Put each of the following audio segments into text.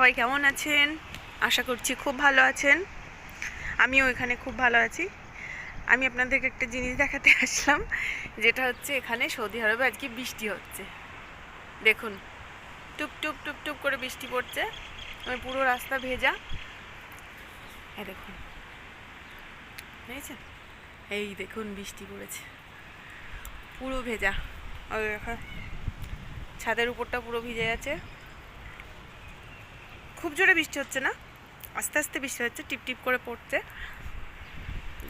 সবাই কেমন আছেন? আশা করছি খুব ভালো আছেন। আমিও এখানে খুব ভালো আছি। আমি আপনাদেরকে একটা জিনিস দেখাতে আসলাম, যেটা হচ্ছে এখানে সৌদি আরবে আজকে বৃষ্টি হচ্ছে। দেখুন, টুপ টুপ টুপ টুপ করে বৃষ্টি পড়ছে, পুরো রাস্তা ভেজা। এই দেখুন, দেখেছেন? এই দেখুন বৃষ্টি পড়েছে, পুরো ভেজা। ওই দেখা, ছাদের উপরটা পুরো ভিজে গেছে। খুব জোরে বৃষ্টি হচ্ছে না, আস্তে আস্তে বৃষ্টি হচ্ছে, টিপ টিপ করে পড়ছে।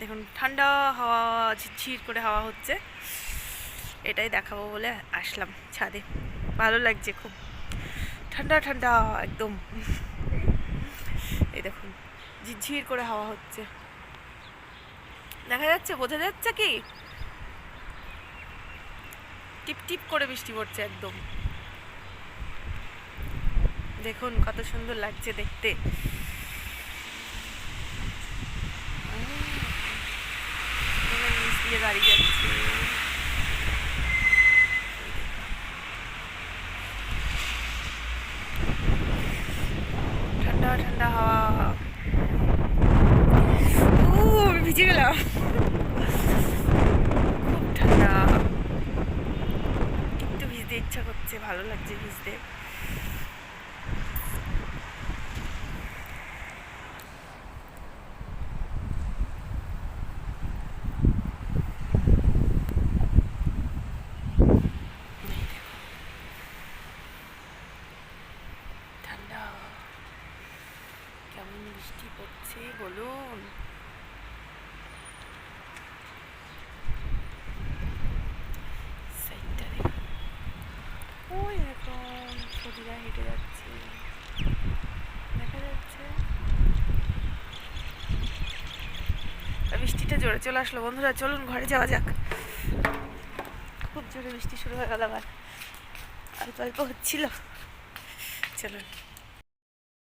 দেখুন, ঠান্ডা হাওয়া, ঝিরঝির করে হাওয়া হচ্ছে। এটাই দেখাবো বলে আসলাম ছাদে। ভালো লাগছে, খুব ঠান্ডা ঠান্ডা একদম। এই দেখুন, ঝিরঝির করে হাওয়া হচ্ছে, দেখা যাচ্ছে? বোঝা যাচ্ছে কি? টিপ টিপ করে বৃষ্টি পড়ছে একদম। দেখুন কত সুন্দর লাগছে দেখতে। নিচ দিয়ে গাড়ি যাচ্ছে, ঠান্ডা ঠান্ডা হাওয়া। আমি ভিজে গেলাম, খুব ঠান্ডা, কিন্তু ভিজতে ইচ্ছা করছে, ভালো লাগছে ভিজতে। ঠান্ডা, কেমন বৃষ্টি পড়ছে বলুন। ওই এখন সৌদিরা হেঁটে যাচ্ছে, দেখা যাচ্ছে। বৃষ্টিটা জোরে চলে আসলো। বন্ধুরা চলুন ঘরে যাওয়া যাক। খুব জোরে বৃষ্টি শুরু হয়ে গেল, আবার অল্প অল্প হচ্ছিল। চলুন।